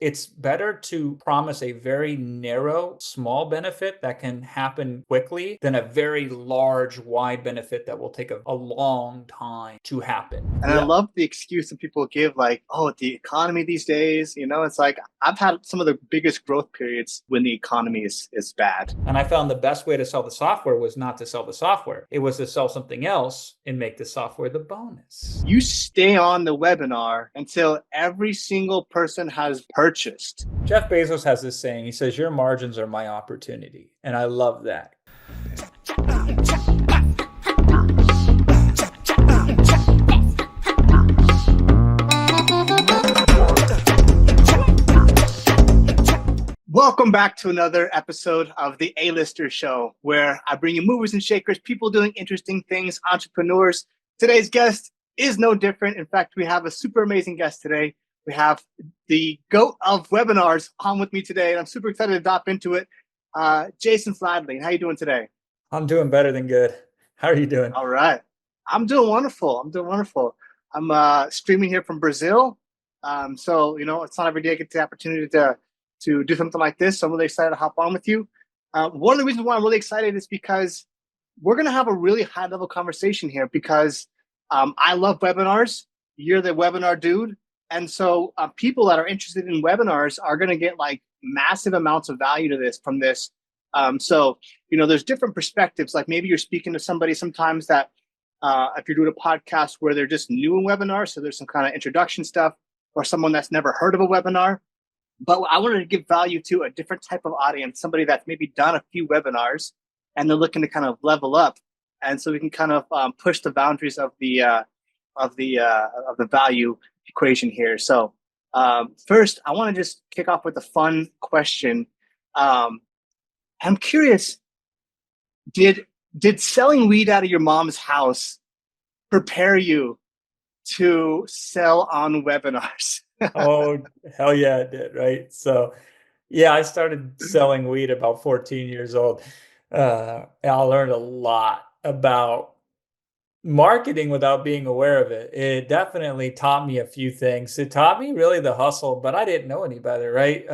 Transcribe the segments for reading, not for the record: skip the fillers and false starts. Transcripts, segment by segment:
it's better to promise a very narrow, small benefit that can happen quickly than a very large, wide benefit that will take a long time to happen. And I Yeah. love the excuse that people give, like, oh, the economy these days, it's like I've had some of the biggest growth periods when the economy is bad. And I found the best way to sell the software was not to sell the software. It was to sell something else and make the software the bonus. You stay on the webinar until every single person has purchased. Jeff Bezos has this saying. He says, "Your margins are my opportunity." And I love that. Welcome back to another episode of the A-Lister Show, where I bring you movers and shakers, people doing interesting things, entrepreneurs. Today's guest is no different. In fact, we have a super amazing guest today. We have the GOAT of webinars on with me today, and I'm super excited to dive into it. Jason Fladlien, how you doing today? I'm doing better than good. How are you doing? All right. I'm doing wonderful. I'm streaming here from Brazil. So, it's not every day I get the opportunity to do something like this. So I'm really excited to hop on with you. One of the reasons why I'm really excited is because we're going to have a really high level conversation here because I love webinars. You're the webinar dude. And so people that are interested in webinars are going to get like massive amounts of value to this from this. There's different perspectives. Like maybe you're speaking to somebody sometimes that if you're doing a podcast where they're just new in webinars, so there's some kind of introduction stuff, or someone that's never heard of a webinar. But I wanted to give value to a different type of audience, somebody that's maybe done a few webinars and they're looking to kind of level up, and so we can kind of push the boundaries of the value equation here. So first, I want to just kick off with a fun question. I'm curious, did selling weed out of your mom's house prepare you to sell on webinars? Oh, hell yeah, it did, right? So, yeah, I started selling weed about 14 years old. And I learned a lot about marketing without being aware of it. It definitely taught me a few things. It taught me really the hustle, but I didn't know any better, right?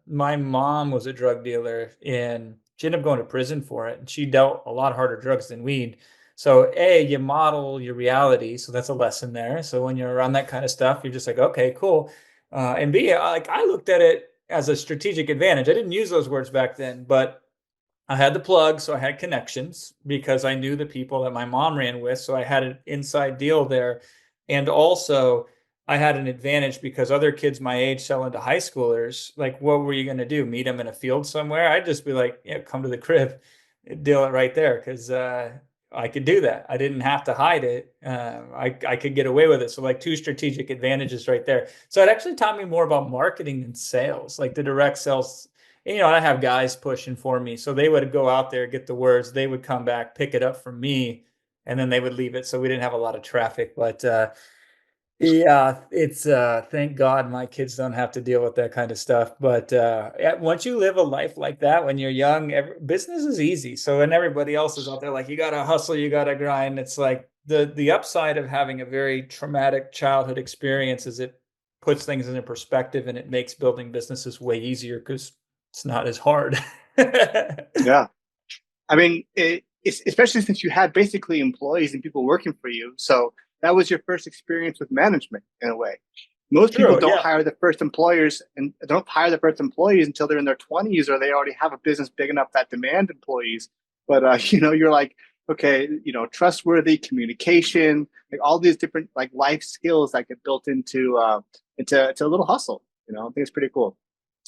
My mom was a drug dealer and she ended up going to prison for it. And she dealt a lot harder drugs than weed. So A, you model your reality. So that's a lesson there. So when you're around that kind of stuff, you're just like, okay, cool. And B, like I looked at it as a strategic advantage. I didn't use those words back then, but I had the plug, so I had connections because I knew the people that my mom ran with. So I had an inside deal there. And also, I had an advantage because other kids my age selling to high schoolers, like, what were you going to do? Meet them in a field somewhere? I'd just be like, yeah, come to the crib, deal it right there because I could do that. I didn't have to hide it. I could get away with it. So, like, two strategic advantages right there. So, it actually taught me more about marketing than sales, like the direct sales. And, I have guys pushing for me. So they would go out there, get the words, they would come back, pick it up from me, and then they would leave it. So we didn't have a lot of traffic. But yeah, it's thank God my kids don't have to deal with that kind of stuff. But once you live a life like that when you're young, business is easy. So and everybody else is out there like you gotta hustle, you gotta grind. It's like the upside of having a very traumatic childhood experience is it puts things into perspective and it makes building businesses way easier because it's not as hard. Yeah. I mean, especially since you had basically employees and people working for you. So that was your first experience with management in a way. Most people True. don't Yeah. hire the first employers and don't hire the first employees until they're in their 20s or they already have a business big enough that demand employees. But you're like, okay, trustworthy communication, like all these different like life skills that get built into a little hustle. I think it's pretty cool.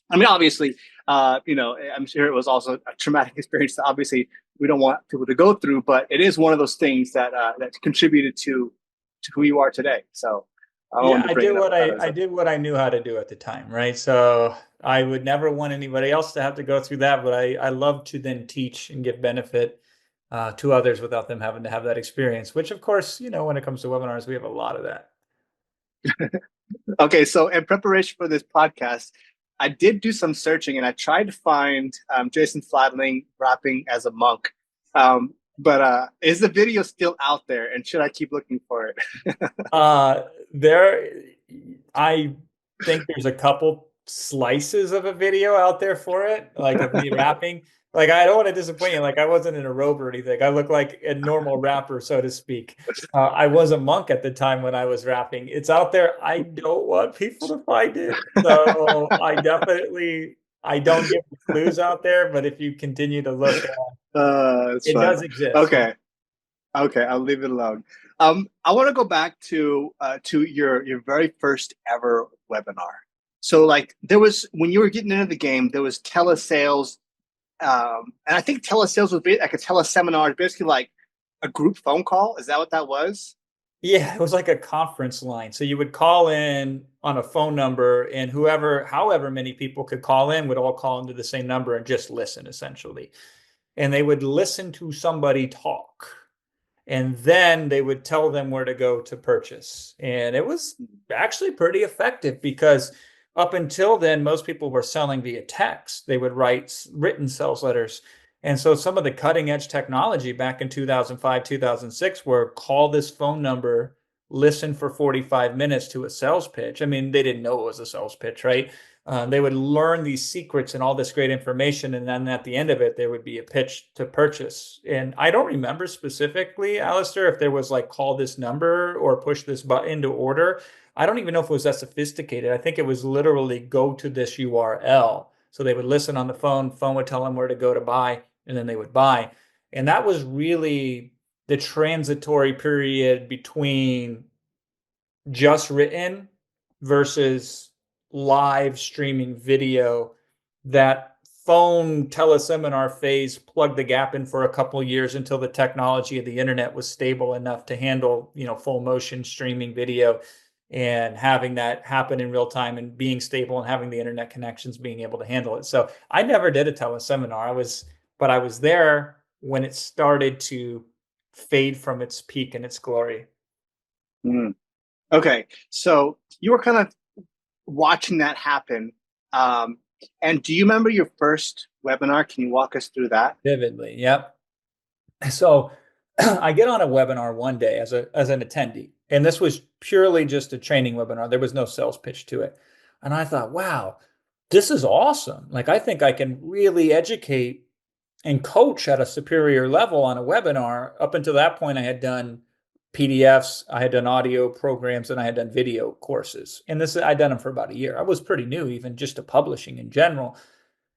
I mean, obviously, I'm sure it was also a traumatic experience that obviously we don't want people to go through, but it is one of those things that contributed to who you are today. So I Yeah, wanted to bring it up. I did what I knew how to do at the time, right? So I would never want anybody else to have to go through that, but I love to then teach and give benefit to others without them having to have that experience, which of course, when it comes to webinars, we have a lot of that. Okay, so in preparation for this podcast, I did do some searching and I tried to find Jason Fladlien rapping as a monk. But is the video still out there and should I keep looking for it? Uh, there, I think there's a couple slices of a video out there for it, like of me rapping. Like I don't want to disappoint you. Like I wasn't in a robe or anything. I look like a normal rapper, so to speak. I was a monk at the time when I was rapping. It's out there. I don't want people to find it, so I don't give the clues out there. But if you continue to look, It's it fun. does exist. Okay. Okay, I'll leave it alone. I want to go back to your very first ever webinar. So like there was when you were getting into the game, there was telesales, and I think telesales was like a teleseminar, basically like a group phone call. Is that what that was? Yeah, it was like a conference line. So you would call in on a phone number, and however many people could call in would all call into the same number and just listen essentially. And they would listen to somebody talk. And then they would tell them where to go to purchase. And it was actually pretty effective because up until then, most people were selling via text. They would write written sales letters. And so some of the cutting edge technology back in 2005, 2006 were call this phone number, listen for 45 minutes to a sales pitch. I mean, they didn't know it was a sales pitch, right? They would learn these secrets and all this great information, and then at the end of it, there would be a pitch to purchase. And I don't remember specifically, Alistair, if there was like call this number or push this button to order. I don't even know if it was that sophisticated. I think it was literally go to this URL. So they would listen on the phone, phone would tell them where to go to buy, and then they would buy. And that was really the transitory period between just written versus live streaming video. That phone teleseminar phase plugged the gap in for a couple of years until the technology of the internet was stable enough to handle, full motion streaming video, and having that happen in real time and being stable and having the internet connections being able to handle it. So I never did a teleseminar. But I was there when it started to fade from its peak and its glory. Mm. Okay, so you were kind of watching that happen. Um, and do you remember your first webinar? Can you walk us through that? Vividly, yep. So I get on a webinar one day as an attendee, and this was purely just a training webinar. There was no sales pitch to it. And I thought, wow, this is awesome. Like I think I can really educate and coach at a superior level on a webinar. Up until that point, I had done PDFs, I had done audio programs, and I had done video courses. And this I'd done them for about a year. I was pretty new, even just to publishing in general.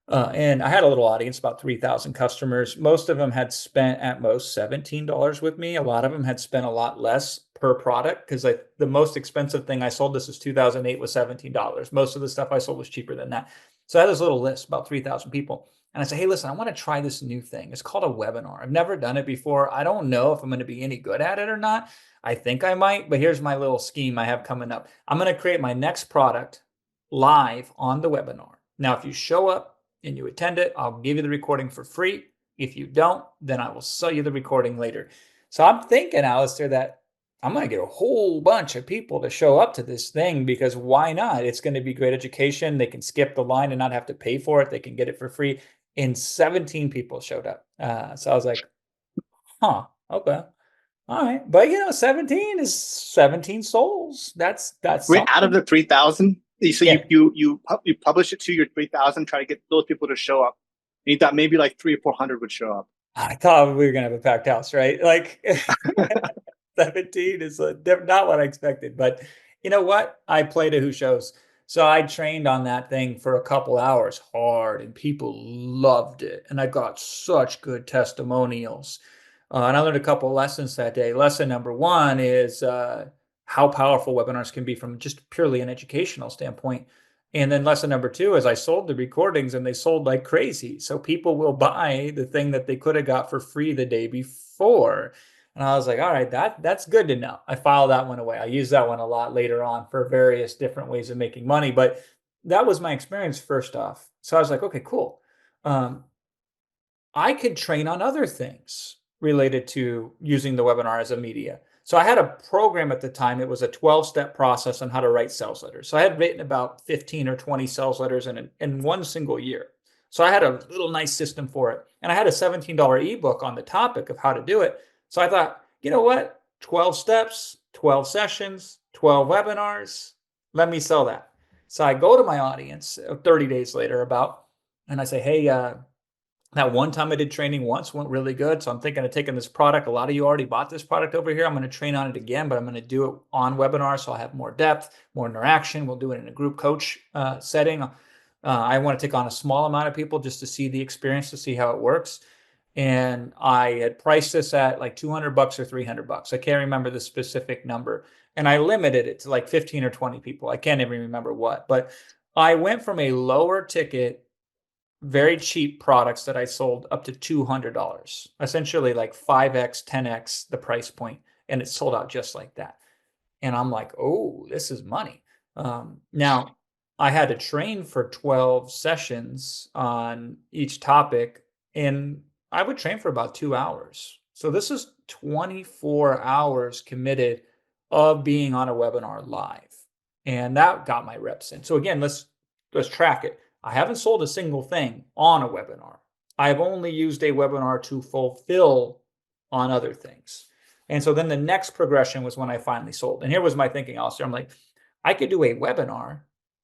And I had a little audience, about 3,000 customers. Most of them had spent at most $17 with me. A lot of them had spent a lot less per product because the most expensive thing I sold, this is 2008, was $17. Most of the stuff I sold was cheaper than that. So I had this little list, about 3,000 people. And I said, hey, listen, I want to try this new thing. It's called a webinar. I've never done it before. I don't know if I'm going to be any good at it or not. I think I might, but here's my little scheme I have coming up. I'm going to create my next product live on the webinar. Now, if you show up and you attend it, I'll give you the recording for free. If you don't, then I will sell you the recording later. So I'm thinking, Alistair, that I'm going to get a whole bunch of people to show up to this thing because why not? It's going to be great education. They can skip the line and not have to pay for it. They can get it for free. And 17 people showed up. So I was like, huh, okay. All right. But 17 is 17 souls. That's Wait, out of something. the 3,000, so Yeah. you publish it to your 3,000, try to get those people to show up. And you thought maybe like 300 or 400 would show up. I thought we were gonna have a packed house, right? Like 17 is not what I expected. But you know what? I played a who shows. So I trained on that thing for a couple hours hard, and people loved it. And I got such good testimonials. And I learned a couple lessons that day. Lesson number one is how powerful webinars can be from just purely an educational standpoint. And then lesson number two is I sold the recordings and they sold like crazy. So people will buy the thing that they could have got for free the day before. And I was like, all right, that's good to know. I filed that one away. I use that one a lot later on for various different ways of making money. But that was my experience first off. So I was like, okay, cool. Um, I could train on other things related to using the webinar as a media. So I had a program at the time. It was a 12-step process on how to write sales letters. So I had written about 15 or 20 sales letters in one single year. So I had a little nice system for it. And I had a $17 ebook on the topic of how to do it. So I thought, you know what? 12 steps, 12 sessions, 12 webinars. Let me sell that. So I go to my audience 30 days later about, and I say, hey, that one time I did training once went really good. So I'm thinking of taking this product. A lot of you already bought this product over here. I'm going to train on it again, but I'm going to do it on webinar. So I'll have more depth, more interaction. We'll do it in a group coach setting. I want to take on a small amount of people just to see the experience, to see how it works. And I had priced this at like 200 bucks or 300 bucks. I can't remember the specific number. And I limited it to like 15 or 20 people. I can't even remember what, but I went from a lower ticket, very cheap products that I sold up to $200, essentially like 5x, 10x the price point, and it sold out just like that. And I'm like, oh, this is money. Now, I had to train for 12 sessions on each topic, and I would train for about 2 hours. So this is 24 hours committed of being on a webinar live. And that got my reps in. So again, let's track it. I haven't sold a single thing on a webinar. I've only used a webinar to fulfill on other things. And so then the next progression was when I finally sold. And here was my thinking, Alistair. I'm like, I could do a webinar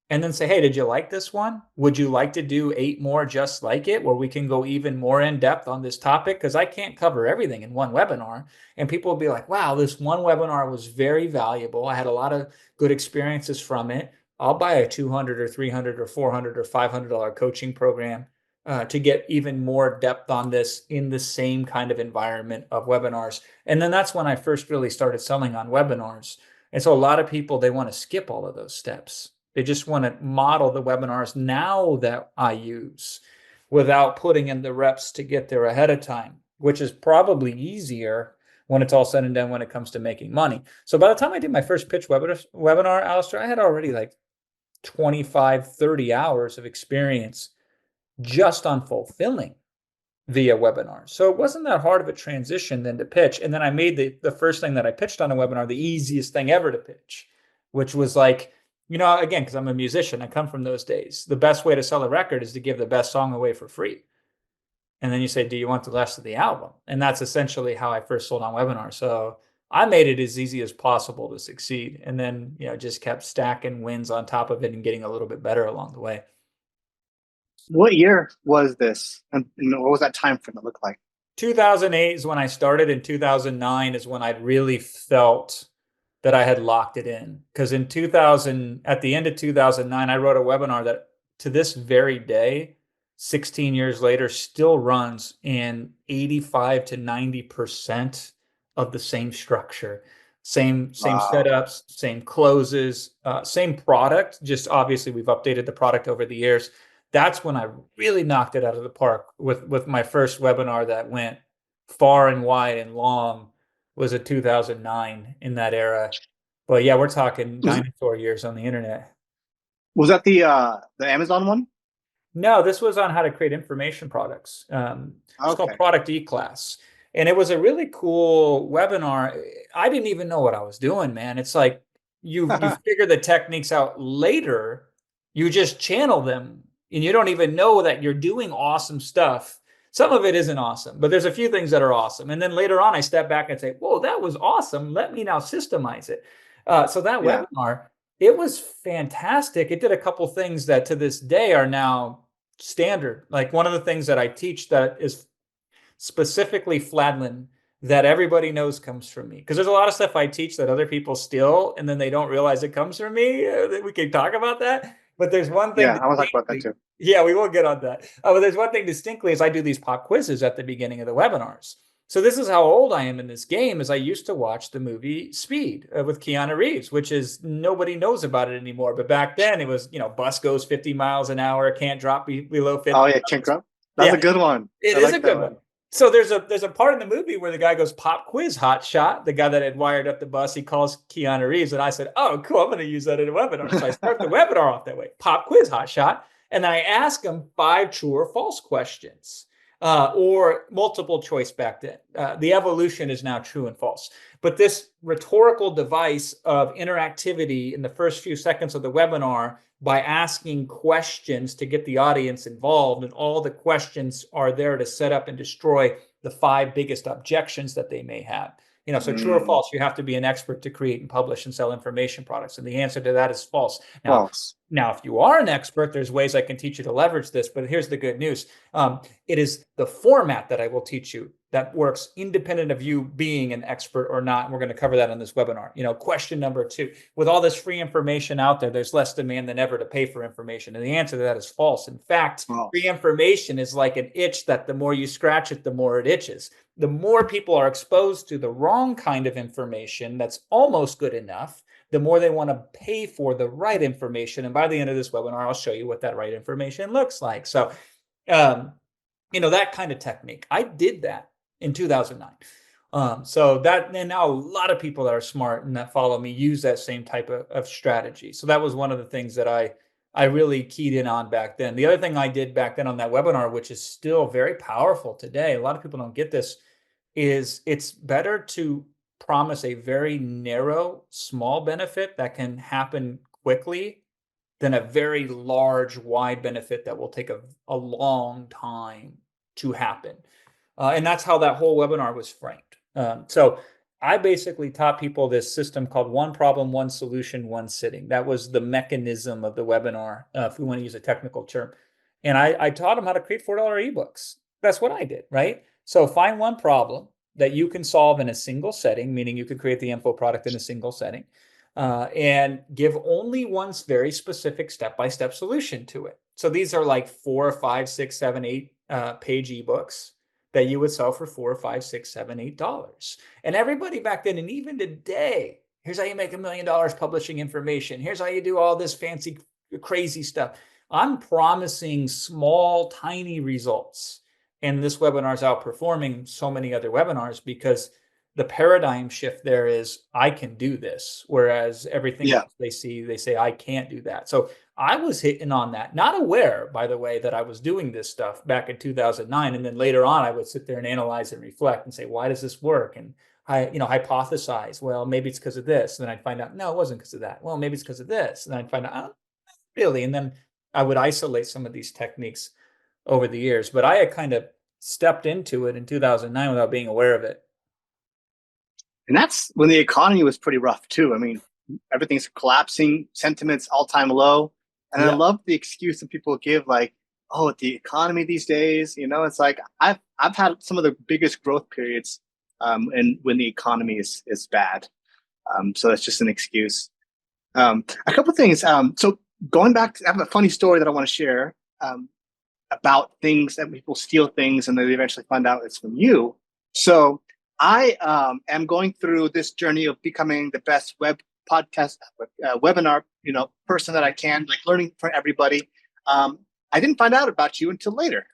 and then say, hey, did you like this one? Would you like to do 8 more just like it, where we can go even more in depth on this topic? Because I can't cover everything in one webinar. And people will be like, wow, this one webinar was very valuable. I had a lot of good experiences from it. I'll buy a 200 or 300 or 400 or $500 coaching program to get even more depth on this in the same kind of environment of webinars. And then that's when I first really started selling on webinars. And so a lot of people, they want to skip all of those steps. They just want to model the webinars now that I use without putting in the reps to get there ahead of time, which is probably easier when it's all said and done when it comes to making money. So by the time I did my first pitch webinar, Alistair, I had already like 25, 30 hours of experience just on fulfilling via webinar. So it wasn't that hard of a transition then to pitch. And then I made the first thing that I pitched on a webinar the easiest thing ever to pitch, which was like, again, because I'm a musician, I come from those days. The best way to sell a record is to give the best song away for free. And then you say, do you want the rest of the album? And that's essentially how I first sold on webinar. So I made it as easy as possible to succeed. And then, just kept stacking wins on top of it and getting a little bit better along the way. What year was this? And what was that time frame look like? 2008 is when I started, and 2009 is when I really felt that I had locked it in. Because in 2000, at the end of 2009, I wrote a webinar that to this very day, 16 years later, still runs in 85 to 90% of the same structure, same Wow. setups, same closes, same product. Just obviously we've updated the product over the years. That's when I really knocked it out of the park with my first webinar that went far and wide and long, was a 2009 in that era. But yeah, we're talking Was dinosaur years on the internet. was that the Amazon one? No, this was on how to create information products. It's called Okay. Product E-Class. And it was a really cool webinar. I didn't even know what I was doing, man. It's like you figure the techniques out later, you just channel them, and you don't even know that you're doing awesome stuff. Some of it isn't awesome, but there's a few things that are awesome. And then later on, I step back and say, whoa, that was awesome. Let me now systemize it. So that Yeah. webinar, it was fantastic. It did a couple things that to this day are now standard. Like one of the things that I teach that is specifically Fladlien that everybody knows comes from me. Because there's a lot of stuff I teach that other people steal and then they don't realize it comes from me. We can talk about that. But there's one thing Yeah, I was like about that distinctly. too. Yeah, we will get on that. But there's one thing distinctly is I do these pop quizzes at the beginning of the webinars. So this is how old I am in this game. Is I used to watch the movie Speed with Keanu Reeves, which is nobody knows about it anymore. But back then it was, bus goes 50 miles an hour, can't drop below Oh 50 yeah, Chink miles. Up. That's a Yeah, good one. it I is a like that good one. one. So there's a part in the movie where the guy goes pop quiz hot shot, the guy that had wired up the bus, he calls Keanu Reeves, and I said, oh cool, I'm going to use that in a webinar. So I start the webinar off that way, pop quiz hot shot, and I ask him 5 true or false questions, or multiple choice back then. The evolution is now true and false. But this rhetorical device of interactivity in the first few seconds of the webinar by asking questions to get the audience involved, and all the questions are there to set up and destroy the 5 biggest objections that they may have. So true or Mm, false, you have to be an expert to create and publish and sell information products. And the answer to that is false. Now, false. Now, if you are an expert, there's ways I can teach you to leverage this, but here's the good news. It is the format that I will teach you that works independent of you being an expert or not. And we're going to cover that on this webinar. Question number 2, with all this free information out there, there's less demand than ever to pay for information. And the answer to that is false. In fact, free False. information is like an itch that the more you scratch it, the more it itches. The more people are exposed to the wrong kind of information that's almost good enough, the more they want to pay for the right information. And by the end of this webinar, I'll show you what that right information looks like. So, um, that kind of technique. I did that in 2009. So that, and now a lot of people that are smart and that follow me use that same type of strategy. So that was one of the things that I really keyed in on back then. The other thing I did back then on that webinar, which is still very powerful today, a lot of people don't get this, is it's better to promise a very narrow, small benefit that can happen quickly than a very large, wide benefit that will take a long time to happen. And that's how that whole webinar was framed. So I basically taught people this system called one problem, one solution, one sitting. That was the mechanism of the webinar, if we want to use a technical term. And I taught them how to create $4 ebooks. That's what I did, right? So find one problem that you can solve in a single setting, meaning you could create the info product in a single setting, and give only one very specific step-by-step solution to it. So these are like 4, 5, 6, 7, 8 page ebooks that you would sell for $4, 5, 6, 7, $8. And everybody back then, and even today, here's how you make $1 million publishing information. Here's how you do all this fancy, crazy stuff. I'm promising small, tiny results. And this webinar is outperforming so many other webinars because the paradigm shift there is I can do this, whereas everything else they say I can't do that. So I was hitting on that, not aware, by the way, that I was doing this stuff back in 2009. And then later on, I would sit there and analyze and reflect and say, why does this work? And I, hypothesize, well, maybe it's because of this. And then I'd find out, no, it wasn't because of that. Well, maybe it's because of this. And then I'd find out, oh, really? And then I would isolate some of these techniques over the years. But I had kind of stepped into it in 2009 without being aware of it. And that's when the economy was pretty rough too. I mean, everything's collapsing, sentiments all-time low. And I love the excuse that people give, like, oh, the economy these days, it's like I've had some of the biggest growth periods and when the economy is bad. So that's just an excuse. A couple of things. So going back, I have a funny story that I want to share about things that people steal things and then they eventually find out it's from you. So I am going through this journey of becoming the best webinar, person that I can, like learning for everybody. I didn't find out about you until later.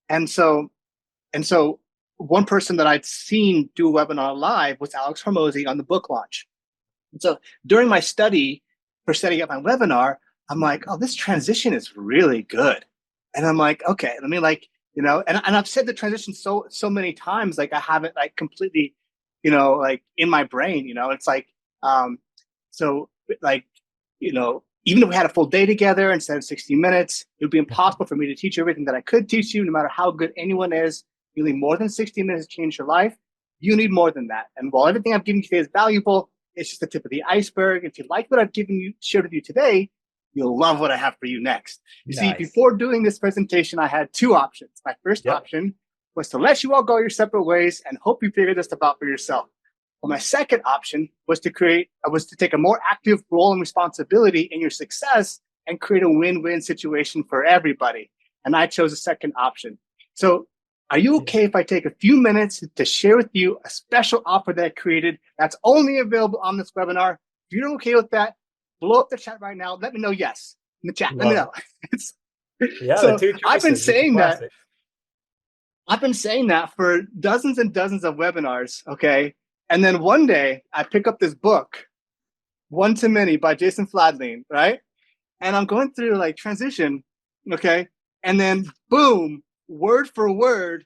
And so one person that I'd seen do a webinar live was Alex Hormozy on the book launch. And so during my study for setting up my webinar, I'm like, oh, this transition is really good. And I'm like, okay, let me and I've said the transition so many times, like I haven't like completely, like in my brain, it's like, so like, even if we had a full day together instead of 60 minutes, it would be impossible for me to teach you everything that I could teach you, no matter how good anyone is. You need more than 60 minutes to change your life. You need more than that. And while everything I've given you today is valuable, it's just the tip of the iceberg. If you like what I've shared with you today, you'll love what I have for you next. You see, before doing this presentation, I had 2 options. My first option was to let you all go your separate ways and hope you figure this stuff out for yourself. Well, my second option was to take a more active role and responsibility in your success and create a win-win situation for everybody. And I chose the second option. So are you okay if I take a few minutes to share with you a special offer that I created that's only available on this webinar? If you're okay with that, blow up the chat right now. Let me know yes in the chat. Let me know. So the 2 choices, I've been saying that. I've been saying that for dozens and dozens of webinars. Okay. And then one day I pick up this book, One to Many by Jason Fladlien, right? And I'm going through like transition. Okay. And then boom, word for word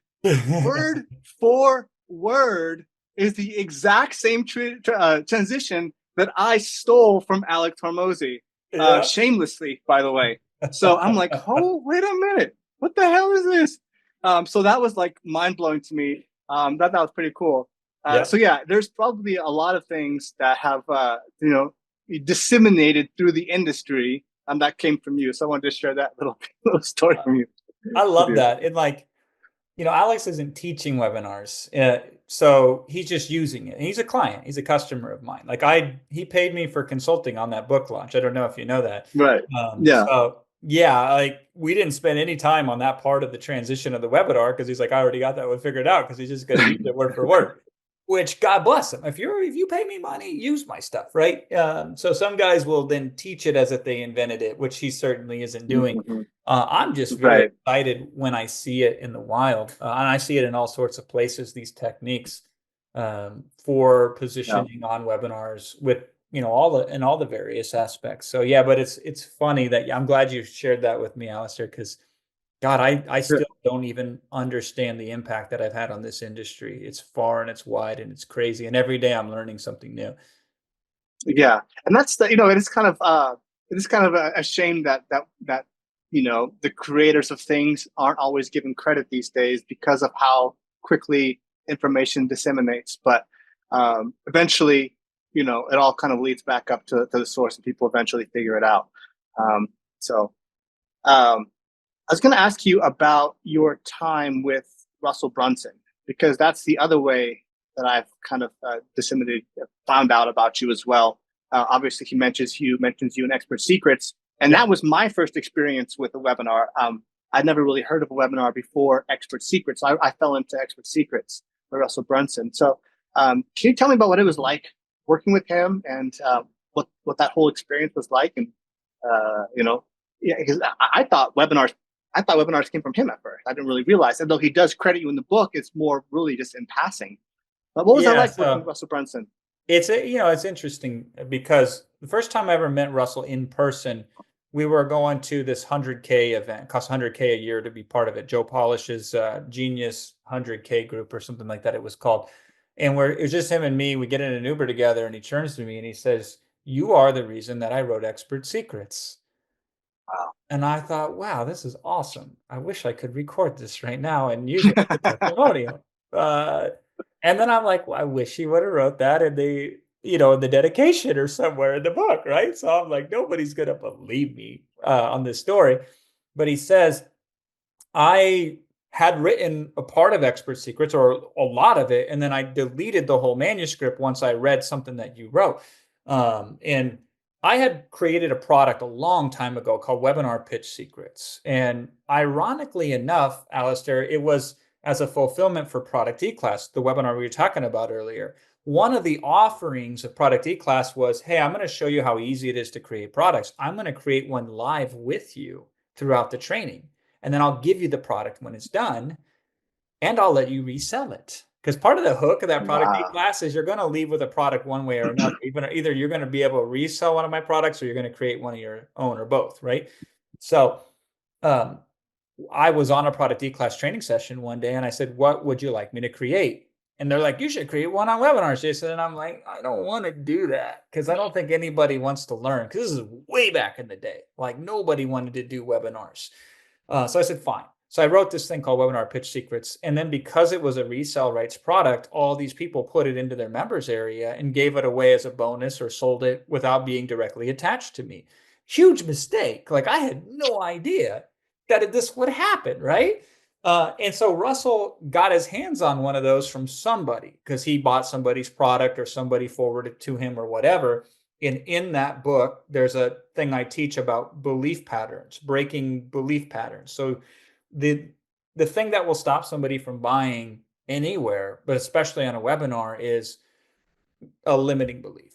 is the exact same transition that I stole from Alex Hormozy, shamelessly, by the way. So I'm like, oh, wait a minute. What the hell is this? So that was like mind blowing to me. That was pretty cool. So yeah, there's probably a lot of things that have, disseminated through the industry and that came from you. So I wanted to share that little story from you I with love you. that. And like, Alex isn't teaching webinars, so he's just using it. And he's a client. He's a customer of mine. Like he paid me for consulting on that book launch. I don't know if you know that. Right. Yeah. So yeah, like we didn't spend any time on that part of the transition of the webinar because he's like, I already got that one figured out because he's just going to use it word for word. Which God bless him. If you pay me money, use my stuff, right? So some guys will then teach it as if they invented it, which he certainly isn't doing. Mhm. I'm just very Right. excited when I see it in the wild, and I see it in all sorts of places. These techniques for Yeah. positioning on webinars with all the various aspects. So yeah, but it's funny that I'm glad you shared that with me, Alistair, because God, I still don't even understand the impact that I've had on this industry. It's far and it's wide and it's crazy, and every day I'm learning something new. Yeah, and that's the it is kind of a shame that the creators of things aren't always given credit these days because of how quickly information disseminates. But eventually, it all kind of leads back up to the source, and people eventually figure it out. Um, so um, I was going to ask you about your time with Russell Brunson because that's the other way that I've kind of disseminated, found out about you as well. Obviously, he mentions you in Expert Secrets, and Yeah. that was my first experience with a webinar. I'd never really heard of a webinar before Expert Secrets. I fell into Expert Secrets by Russell Brunson. So, can you tell me about what it was like working with him and what that whole experience was like? And yeah, because I thought webinars came from him at first. I didn't really realize, and though he does credit you in the book, it's more really just in passing. But what was that Yeah, like working with so Russell Brunson? it's interesting because the first time I ever met Russell in person, we were going to this 100K event. It costs 100K a year to be part of it. Joe Polish's Genius 100K group or something like that it was called. And it was just him and me. We get in an Uber together and he turns to me and he says, "You are the reason that I wrote Expert Secrets." Wow. And I thought, wow, this is awesome. I wish I could record this right now and use it as a testimonial. Uh, and then I'm like, well, I wish he would have wrote that in the dedication or somewhere in the book, right? So I'm like, nobody's gonna believe me on this story. But he says, I had written a part of Expert Secrets or a lot of it, and then I deleted the whole manuscript once I read something that you wrote. And I had created a product a long time ago called Webinar Pitch Secrets. And ironically enough, Alistair, it was as a fulfillment for Product E-Class, the webinar we were talking about earlier. One of the offerings of Product E-Class was, hey, I'm going to show you how easy it is to create products. I'm going to create one live with you throughout the training, and then I'll give you the product when it's done, and I'll let you resell it. Because part of the hook of that product Wow. e-class is you're going to leave with a product one way or another. Either you're going to be able to resell one of my products or you're going to create one of your own or both, right? So um, I was on a product e-class training session one day and I said, what would you like me to create? And they're like, you should create one on webinars, Jason. And I'm like, I don't want to do that because I don't think anybody wants to learn. Because this is way back in the day. Like nobody wanted to do webinars. So I said, fine. So I wrote this thing called Webinar Pitch Secrets. And then because it was a resale rights product, all these people put it into their members area and gave it away as a bonus or sold it without being directly attached to me. Huge mistake. Like I had no idea that this would happen, right? And so Russell got his hands on one of those from somebody because he bought somebody's product or somebody forwarded it to him or whatever. And in that book, there's a thing I teach about belief patterns, breaking belief patterns. So the the thing that will stop somebody from buying anywhere, but especially on a webinar, is a limiting belief.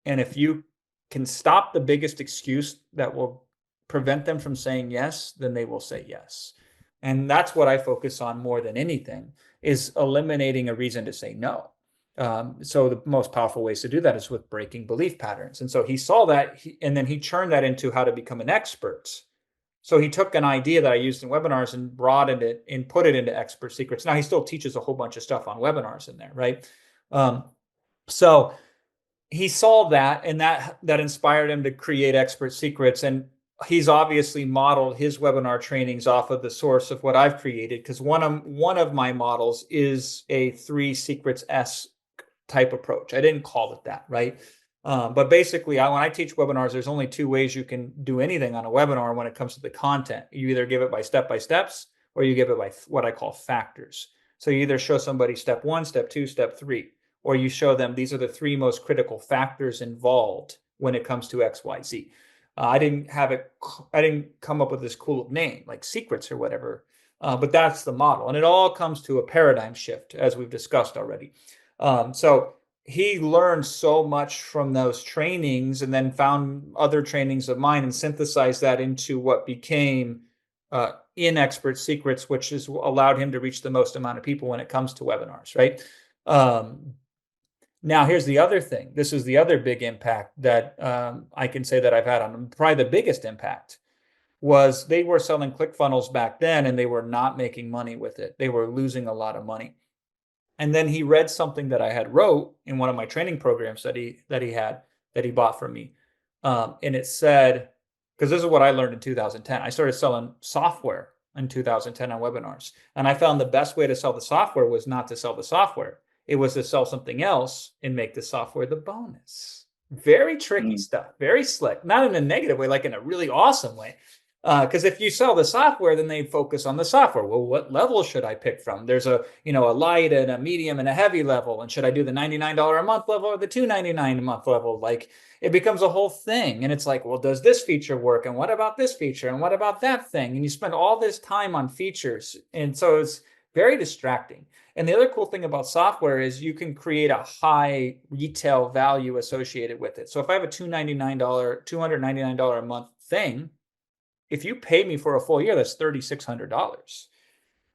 And if you can stop the biggest excuse that will prevent them from saying yes, then they will say yes. And that's what I focus on more than anything is eliminating a reason to say no. So the most powerful ways to do that is with breaking belief patterns. And so he saw that, and then he turned that into how to become an expert. So he took an idea that I used in webinars and broadened it and put it into Expert Secrets. Now he still teaches a whole bunch of stuff on webinars in there, right? Um, so he saw that, and that inspired him to create Expert Secrets. And he's obviously modeled his webinar trainings off of the source of what I've created, because one of my models is a 3 secrets S type approach. I didn't call it that, right? But basically, when I teach webinars, there's only two ways you can do anything on a webinar when it comes to the content. You either give it by step-by-steps, or you give it by what I call factors. So you either show somebody step one, step two, step three, or you show them these are the three most critical factors involved when it comes to XYZ. I didn't have it, I didn't come up with this cool name like secrets or whatever, but that's the model. And it all comes to a paradigm shift, as we've discussed already. So he learned so much from those trainings and then found other trainings of mine and synthesized that into what became in Expert Secrets, which has allowed him to reach the most amount of people when it comes to webinars, right? Now, here's the other thing. This is the other big impact that I can say that I've had on them. Probably the biggest impact was they were selling ClickFunnels back then and they were not making money with it. They were losing a lot of money. And then he read something that I had wrote in one of my training programs that he bought from me. And it said, because this is what I learned in 2010. I started selling software in 2010 on webinars. And I found the best way to sell the software was not to sell the software. It was to sell something else and make the software the bonus. Very tricky stuff, very slick, not in a negative way, like in a really awesome way. Because if you sell the software, then they focus on the software. Well, what level should I pick from? There's a light and a medium and a heavy level. And should I do the $99 a month level or the $299 a month level? Like it becomes a whole thing. And it's like, well, does this feature work? And what about this feature? And what about that thing? And you spend all this time on features. And so it's very distracting. And the other cool thing about software is you can create a high retail value associated with it. So if I have a $299 a month thing, if you pay me for a full year, that's $3,600.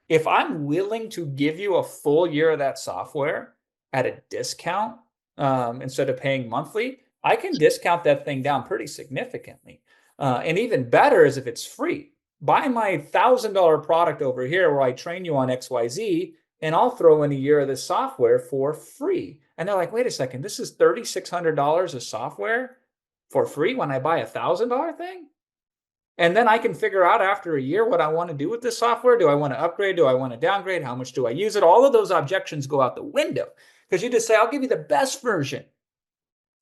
If I'm willing to give you a full year of that software at a discount instead of paying monthly, I can discount that thing down pretty significantly. And even better is if it's free. Buy my $1,000 product over here where I train you on XYZ, and I'll throw in a year of this software for free. And they're like, wait a second, this is $3,600 of software for free when I buy a $1,000 thing? And then I can figure out after a year what I want to do with this software. Do I want to upgrade? Do I want to downgrade? How much do I use it? All of those objections go out the window because you just say, I'll give you the best version.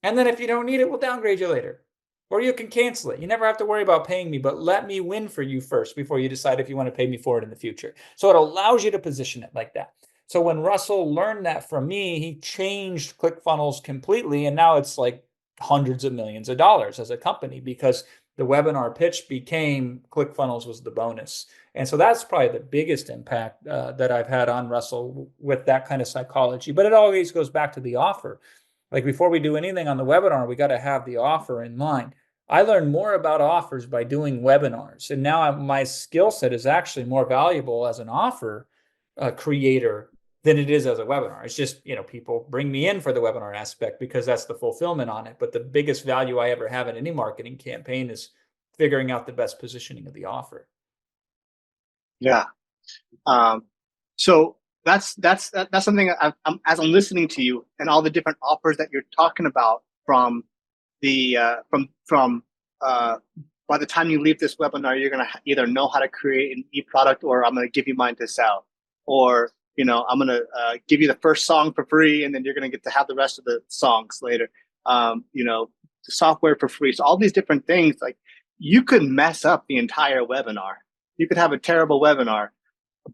And then if you don't need it, we'll downgrade you later. Or you can cancel it. You never have to worry about paying me, but let me win for you first before you decide if you want to pay me for it in the future. So it allows you to position it like that. So when Russell learned that from me, he changed ClickFunnels completely. And now it's like hundreds of millions of dollars as a company because the webinar pitch became ClickFunnels was the bonus. And so that's probably the biggest impact that I've had on Russell with that kind of psychology. But it always goes back to the offer. Like before we do anything on the webinar, we got to have the offer in mind. I learned more about offers by doing webinars. And now my skill set is actually more valuable as an offer creator than it is as a webinar. It's just, people bring me in for the webinar aspect because that's the fulfillment on it. But the biggest value I ever have in any marketing campaign is figuring out the best positioning of the offer. Yeah. So that's something as I'm listening to you and all the different offers that you're talking about from the by the time you leave this webinar, you're going to either know how to create an e-product, or I'm going to give you mine to sell, or I'm going to give you the first song for free, and then you're going to get to have the rest of the songs later. The software for free. So all these different things, like you could mess up the entire webinar. You could have a terrible webinar,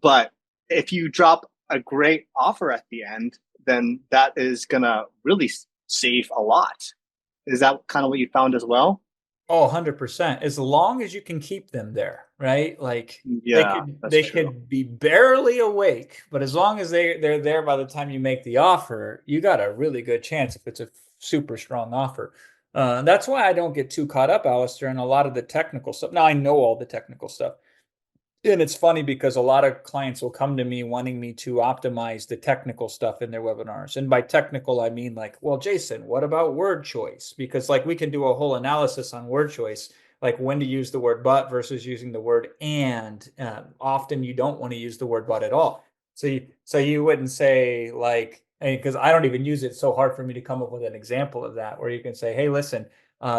but if you drop a great offer at the end, then that is going to really save a lot. Is that kind of what you found as well? Oh, 100%. As long as you can keep them there, right? Like Yeah, that's they true. could be barely awake, but as long as they're there by the time you make the offer, you got a really good chance if it's a super strong offer. That's why I don't get too caught up, Alistair, in a lot of the technical stuff. Now I know all the technical stuff. And it's funny because a lot of clients will come to me wanting me to optimize the technical stuff in their webinars. And by technical, I mean like, well, Jason, what about word choice? Because like we can do a whole analysis on word choice, like when to use the word but versus using the word and. Often you don't want to use the word but at all. So you wouldn't say like, because I don't even use it, it's so hard for me to come up with an example of that where you can say, hey, listen,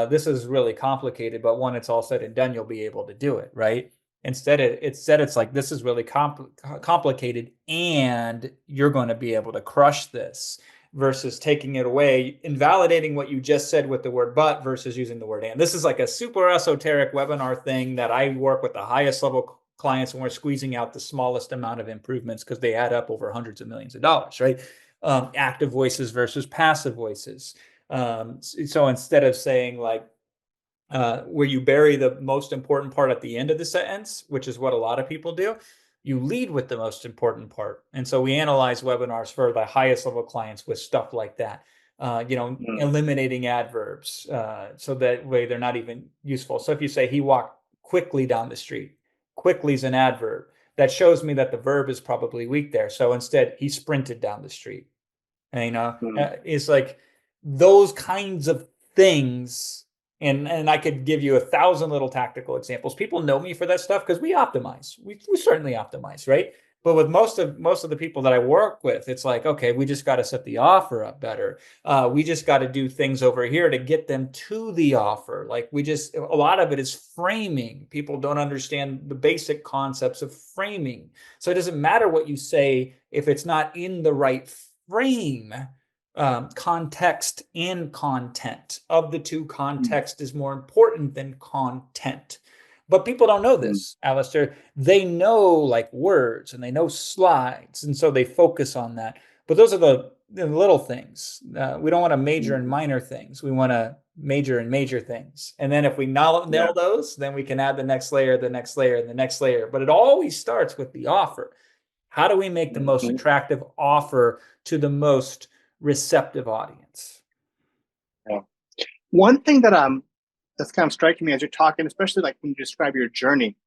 this is really complicated, but when it's all said and done, you'll be able to do it, right? Instead, it's like this is really complicated, and you're going to be able to crush this. versus taking it away, invalidating what you just said with the word but versus using the word and. This is like a super esoteric webinar thing that I work with the highest level clients when we're squeezing out the smallest amount of improvements because they add up over hundreds of millions of dollars, right? Active voices versus passive voices. So instead of saying like, where you bury the most important part at the end of the sentence, which is what a lot of people do, you lead with the most important part. And so we analyze webinars for the highest level clients with stuff like that. Mm, Eliminating adverbs, so that way they're not even useful. So if you say he walked quickly down the street, quickly is an adverb. That shows me that the verb is probably weak there. So instead, he sprinted down the street. And, mm, it's like those kinds of things. And I could give you 1,000 little tactical examples. People know me for that stuff because we optimize. We certainly optimize, right? But with most of the people that I work with, it's like, okay, we just got to set the offer up better. We just got to do things over here to get them to the offer. Like a lot of it is framing. People don't understand the basic concepts of framing. So it doesn't matter what you say if it's not in the right frame. Context and content. Of the two, mm, context is more important than content. But people don't know mm, this, Alistair. They know like words and they know slides, and so they focus on that. But those are the little things. We don't want to major in mm. minor things. We want to major in major things. And then if we nail Yeah. those, then we can add the next layer, the next layer, and the next layer. But it always starts with the offer. How do we make the most Mhm. attractive offer to the most receptive audience? Yeah. One thing that's kind of striking me as you're talking, especially like when you describe your journey,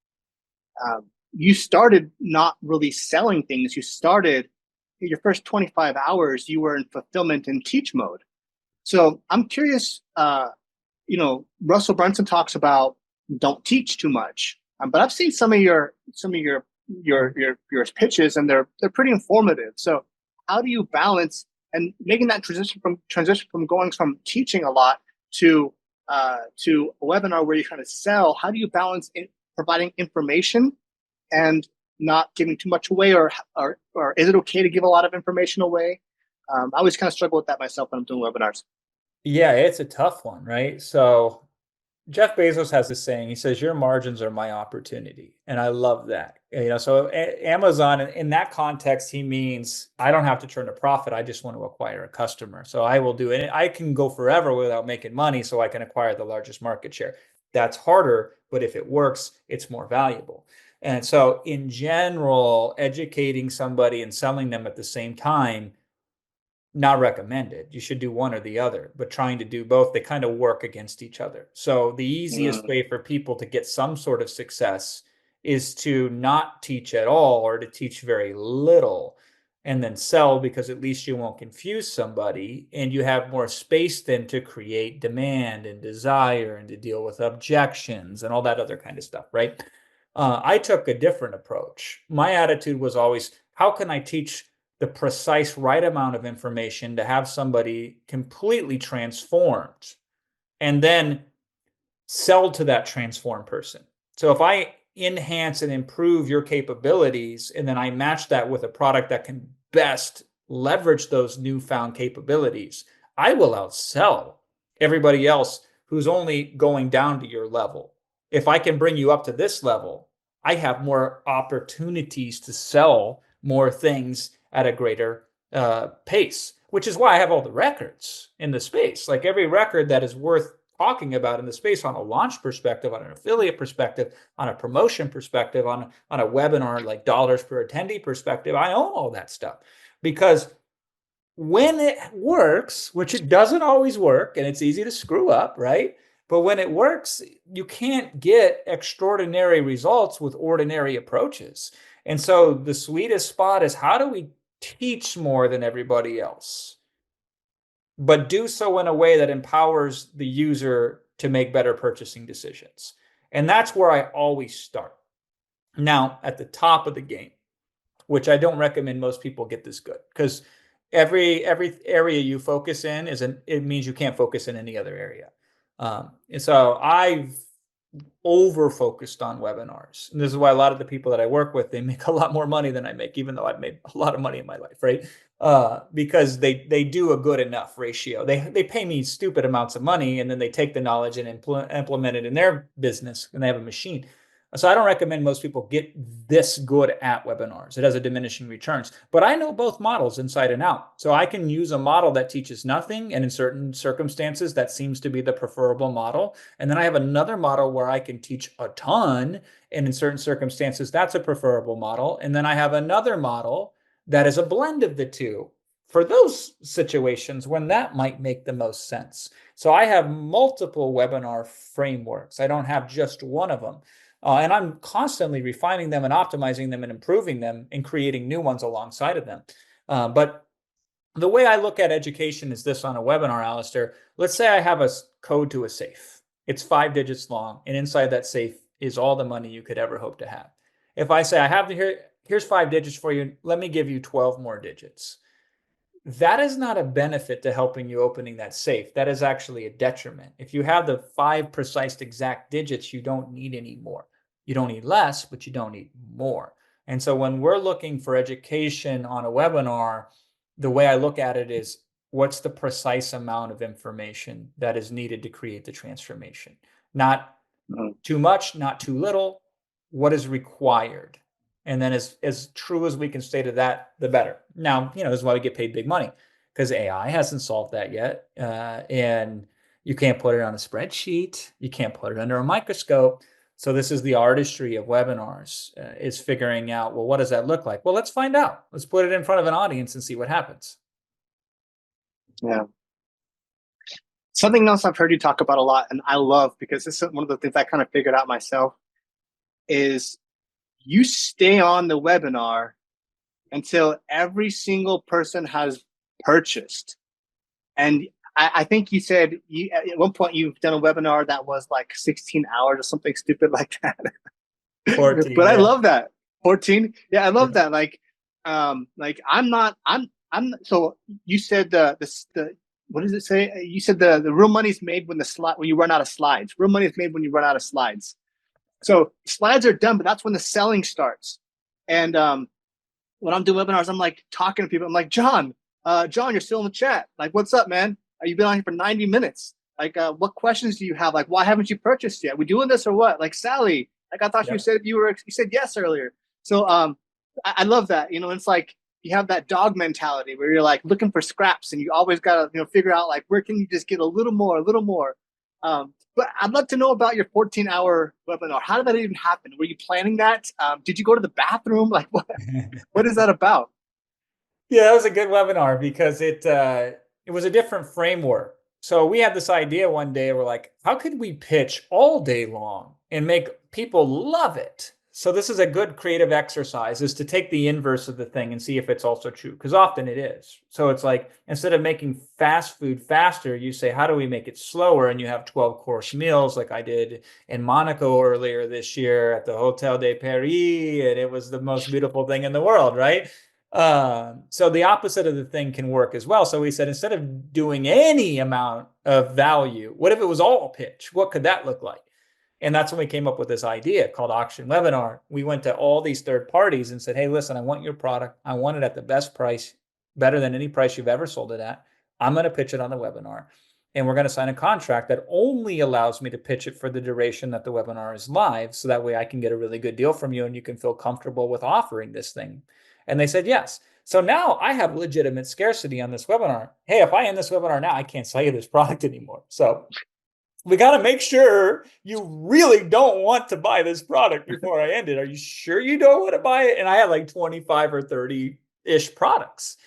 you started not really selling things. You started your first 25 hours, you were in fulfillment and teach mode. So I'm curious, Russell Brunson talks about don't teach too much. But I've seen some of your pitches, and they're pretty informative. So how do you balance and making that transition from going from teaching a lot to a webinar where you're trying to sell? How do you balance providing information and not giving too much away, or is it okay to give a lot of information away? I always kind of struggle with that myself when I'm doing webinars. Yeah, it's a tough one, right? So Jeff Bezos has this saying. He says, "Your margins are my opportunity," and I love that. So Amazon, in that context, he means I don't have to turn a profit. I just want to acquire a customer. So I will do it. I can go forever without making money, so I can acquire the largest market share. That's harder, but if it works, it's more valuable. And so, in general, educating somebody and selling them at the same time, not recommended. You should do one or the other, but trying to do both, they kind of work against each other. So the easiest Mm, way for people to get some sort of success is to not teach at all or to teach very little and then sell, because at least you won't confuse somebody and you have more space then to create demand and desire and to deal with objections and all that other kind of stuff, right? I took a different approach. My attitude was always, how can I teach the precise right amount of information to have somebody completely transformed and then sell to that transformed person? So if I enhance and improve your capabilities and then I match that with a product that can best leverage those newfound capabilities, I will outsell everybody else who's only going down to your level. If I can bring you up to this level, I have more opportunities to sell more things at a greater pace, which is why I have all the records in the space. Like every record that is worth talking about in the space on a launch perspective, on an affiliate perspective, on a promotion perspective, on a webinar like dollars per attendee perspective, I own all that stuff because when it works, which it doesn't always work, and it's easy to screw up, right? But when it works, you can't get extraordinary results with ordinary approaches. And so the sweetest spot is, how do we teach more than everybody else, but do so in a way that empowers the user to make better purchasing decisions? And that's where I always start. Now, at the top of the game, which I don't recommend most people get this good, because every area you focus in it means you can't focus in any other area. And so I've over focused on webinars. And this is why a lot of the people that I work with, they make a lot more money than I make, even though I've made a lot of money in my life, right? Because they do a good enough ratio. They pay me stupid amounts of money, and then they take the knowledge and implement it in their business, and they have a machine. So I don't recommend most people get this good at webinars. It has a diminishing returns. But I know both models inside and out. So I can use a model that teaches nothing, and in certain circumstances, that seems to be the preferable model. And then I have another model where I can teach a ton, and in certain circumstances, that's a preferable model. And then I have another model that is a blend of the two for those situations when that might make the most sense. So I have multiple webinar frameworks. I don't have just one of them. And I'm constantly refining them and optimizing them and improving them and creating new ones alongside of them. But the way I look at education is this on a webinar, Alistair. Let's say I have a code to a safe. It's 5 digits long, and inside that safe is all the money you could ever hope to have. If I say I have here's 5 digits for you, let me give you 12 more digits. That is not a benefit to helping you opening that safe. That is actually a detriment. If you have the 5 precise exact digits, you don't need any more. You don't need less, but you don't need more. And so when we're looking for education on a webinar, the way I look at it is what's the precise amount of information that is needed to create the transformation? Not too much, not too little. What is required? And then as true as we can stay to that, the better. Now, this is why we get paid big money, because AI hasn't solved that yet. And you can't put it on a spreadsheet. You can't put it under a microscope. So this is the artistry of webinars, is figuring out, well, what does that look like? Well, let's find out. Let's put it in front of an audience and see what happens. Yeah. Something else I've heard you talk about a lot, and I love, because this is one of the things I kind of figured out myself, is you stay on the webinar until every single person has purchased. And I think you said at one point you've done a webinar that was like 16 hours or something stupid like that. 14, But I yeah. love that. 14. Yeah, I love that. Like I'm so you said the what does it say? You said the real money's made when when you run out of slides. Real money is made when you run out of slides. So slides are done, but that's when the selling starts. And when I'm doing webinars, I'm like talking to people. I'm like, John, you're still in the chat. Like, what's up, man? You've been on here for 90 minutes. Like, what questions do you have? Like, why haven't you purchased yet? We doing this or what? Like, Sally, like I thought Yeah. you said yes earlier. So I love that. It's like you have that dog mentality where you're like looking for scraps, and you always gotta figure out like where can you just get a little more, a little more. But I'd love to know about your 14-hour webinar. How did that even happen? Were you planning that? Did you go to the bathroom? Like, what is that about? Yeah, that was a good webinar because it was a different framework. So we had this idea one day, we're like, how could we pitch all day long and make people love it? So this is a good creative exercise, is to take the inverse of the thing and see if it's also true, because often it is. So it's like, instead of making fast food faster, you say, how do we make it slower? And you have 12-course meals like I did in Monaco earlier this year at the Hotel de Paris, and it was the most beautiful thing in the world, right? So the opposite of the thing can work as well. So we said, instead of doing any amount of value, what if it was all pitch? What could that look like? And that's when we came up with this idea called Auction Webinar. We went to all these third parties and said, hey, listen, I want your product. I want it at the best price, better than any price you've ever sold it at. I'm going to pitch it on the webinar. And we're going to sign a contract that only allows me to pitch it for the duration that the webinar is live. So that way I can get a really good deal from you and you can feel comfortable with offering this thing. And they said yes. So now I have legitimate scarcity on this webinar. Hey, if I end this webinar now, I can't sell you this product anymore. So we got to make sure you really don't want to buy this product before I end it. Are you sure you don't want to buy it? And I had like 25 or 30-ish products.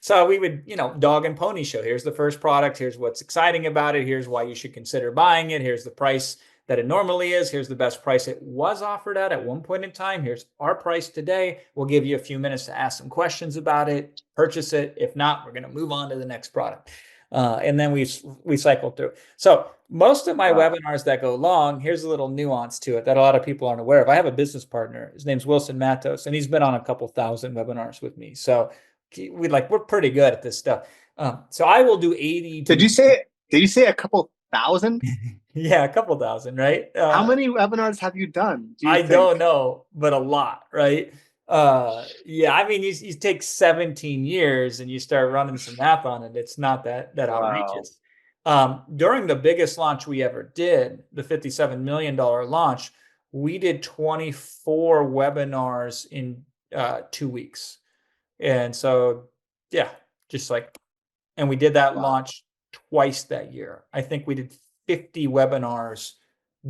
So we would, dog and pony show. Here's the first product. Here's what's exciting about it. Here's why you should consider buying it. Here's the price that it normally is. Here's the best price it was offered at one point in time. Here's our price today. We'll give you a few minutes to ask some questions about it, purchase it. If not, we're going to move on to the next product. And then we cycle through. So most of my webinars that go long, here's a little nuance to it that a lot of people aren't aware of. I have a business partner. His name's Wilson Matos, and he's been on a couple thousand webinars with me. So we're pretty good at this stuff. So I will do 80 to Did you say a couple 1,000? Yeah, a couple thousand, right? How many webinars have you done, do you I think? don't know, but a lot, right? Yeah, I mean, you take 17 years and you start running some math on it, it's not that Wow. outrageous. During the biggest launch we ever did, the $57 million launch, we did 24 webinars in 2 weeks. And so, yeah, just like, and we did that Wow. launch twice that year. I think we did 50 webinars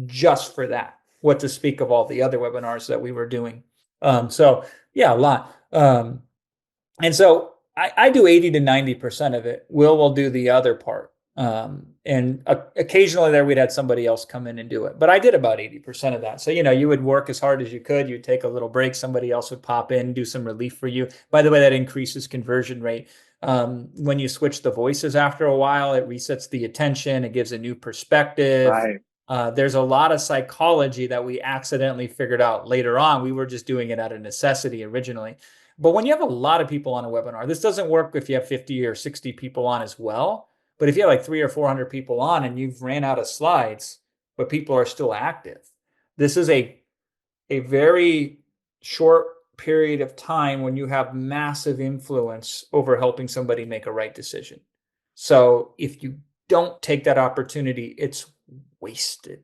just for that. What to speak of all the other webinars that we were doing. So yeah, a lot. And so I do 80 to 90% of it. Will do the other part. And occasionally there we'd had somebody else come in and do it. But I did about 80% of that. So, you would work as hard as you could. You'd take a little break. Somebody else would pop in, do some relief for you. By the way, that increases conversion rate. When you switch the voices after a while, it resets the attention. It gives a new perspective. Right. There's a lot of psychology that we accidentally figured out later on. We were just doing it out of necessity originally. But when you have a lot of people on a webinar, this doesn't work if you have 50 or 60 people on as well. But if you have like 300 or 400 people on and you've ran out of slides, but people are still active, this is a very short period of time when you have massive influence over helping somebody make a right decision. So if you don't take that opportunity, it's wasted.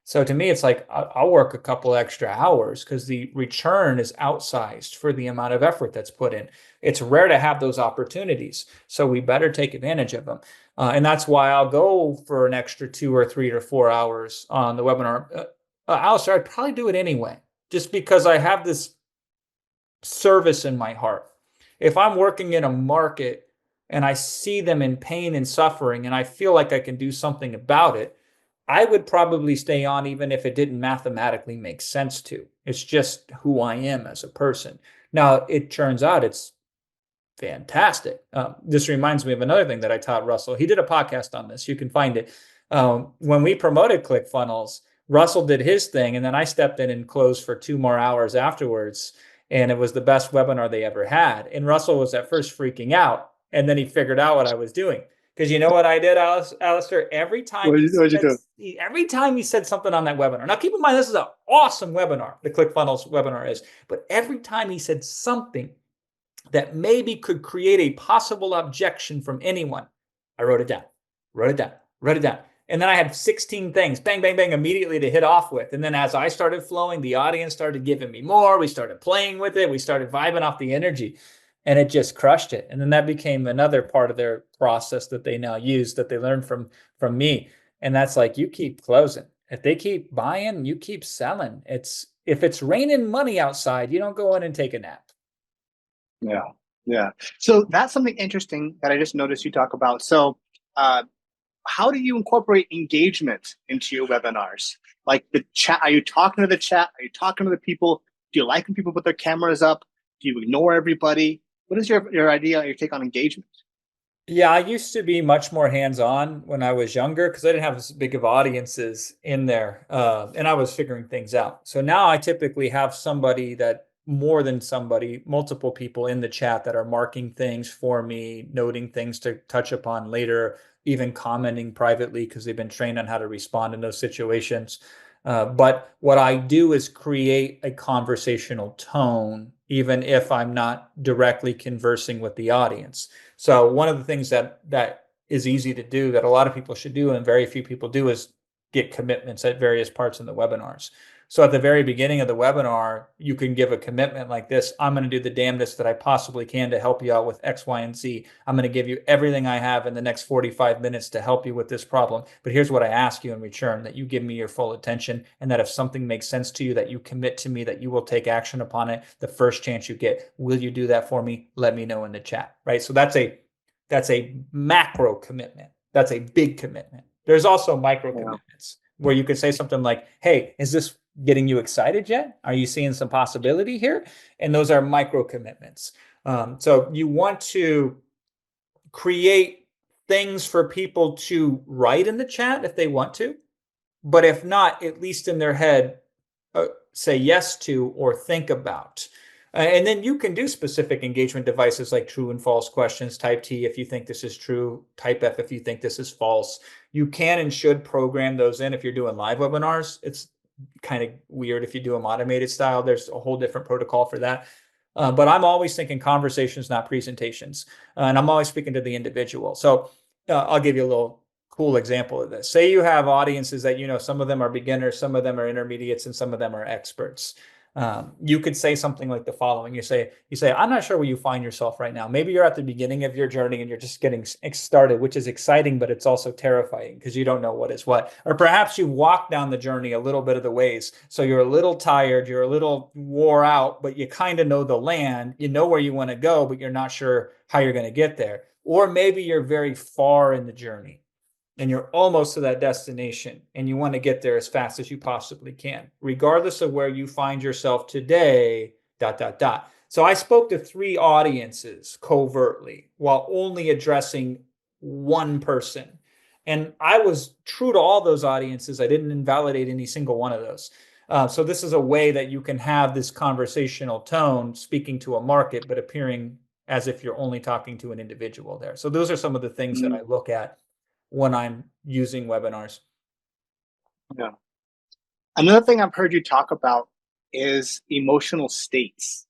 So to me, it's like I'll work a couple extra hours because the return is outsized for the amount of effort that's put in. It's rare to have those opportunities, so we better take advantage of them. And that's why I'll go for an extra 2 or 3 or 4 hours on the webinar. Alistair, I'd probably do it anyway, just because I have this service in my heart. If I'm working in a market and I see them in pain and suffering and I feel like I can do something about it, I would probably stay on even if it didn't mathematically make sense to. It's just who I am as a person. Now, it turns out it's fantastic. This reminds me of another thing that I taught Russell. He did a podcast on this. You can find it. When we promoted ClickFunnels, Russell did his thing, and then I stepped in and closed for 2 more hours afterwards. And it was the best webinar they ever had. And Russell was at first freaking out, and then he figured out what I was doing. Because you know what I did, Alistair? What'd you do? Every time he said something on that webinar. Now, keep in mind, this is an awesome webinar. The ClickFunnels webinar is, but every time he said something that maybe could create a possible objection from anyone, I wrote it down, wrote it down, wrote it down. And then I had 16 things, bang, bang, bang, immediately to hit off with. And then as I started flowing, the audience started giving me more. We started playing with it. We started vibing off the energy, and it just crushed it. And then that became another part of their process that they now use, that they learned from me. And that's like, you keep closing. If they keep buying, you keep selling. If it's raining money outside, you don't go in and take a nap. Yeah. Yeah. So that's something interesting that I just noticed you talk about. So, uh, how do you incorporate engagement into your webinars? Like the chat, are you talking to the chat? Are you talking to the people? Do you like when people put their cameras up? Do you ignore everybody? What is your idea, your take on engagement? Yeah, I used to be much more hands-on when I was younger because I didn't have as big of audiences in there, and I was figuring things out. So now I typically have somebody that more than somebody, multiple people in the chat that are marking things for me, noting things to touch upon later, even commenting privately because they've been trained on how to respond in those situations. But what I do is create a conversational tone, even if I'm not directly conversing with the audience. So one of the things that is easy to do that a lot of people should do and very few people do is get commitments at various parts in the webinars. So at the very beginning of the webinar, you can give a commitment like this. I'm going to do the damnedest that I possibly can to help you out with X, Y, and Z. I'm going to give you everything I have in the next 45 minutes to help you with this problem. But here's what I ask you in return, that you give me your full attention, and that if something makes sense to you, that you commit to me, that you will take action upon it the first chance you get. Will you do that for me? Let me know in the chat, right? So that's a macro commitment. That's a big commitment. There's also micro Yeah. commitments where you could say something like, hey, is this getting you excited yet? Are you seeing some possibility here? And those are micro commitments. So you want to create things for people to write in the chat if they want to, but if not, at least in their head, say yes to or think about. And then you can do specific engagement devices like true and false questions. Type T if you think this is true, type F if you think this is false. You can and should program those in if you're doing live webinars. It's kind of weird if you do them automated style. There's a whole different protocol for that. But I'm always thinking conversations, not presentations. And I'm always speaking to the individual. So I'll give you a little cool example of this. Say you have audiences that, some of them are beginners, some of them are intermediates, and some of them are experts. You could say something like the following. You say, I'm not sure where you find yourself right now. Maybe you're at the beginning of your journey and you're just getting started, which is exciting, but it's also terrifying because you don't know what is what. Or perhaps you've walked down the journey a little bit of the ways. So you're a little tired, you're a little wore out, but you kind of know the land, you know where you want to go, but you're not sure how you're going to get there. Or maybe you're very far in the journey and you're almost to that destination and you want to get there as fast as you possibly can, regardless of where you find yourself today, dot, dot, dot. So I spoke to 3 audiences covertly while only addressing one person. And I was true to all those audiences. I didn't invalidate any single one of those. So this is a way that you can have this conversational tone speaking to a market, but appearing as if you're only talking to an individual there. So those are some of the things that I Mm, look at when I'm using webinars. yeah. Another thing I've heard you talk about is emotional states.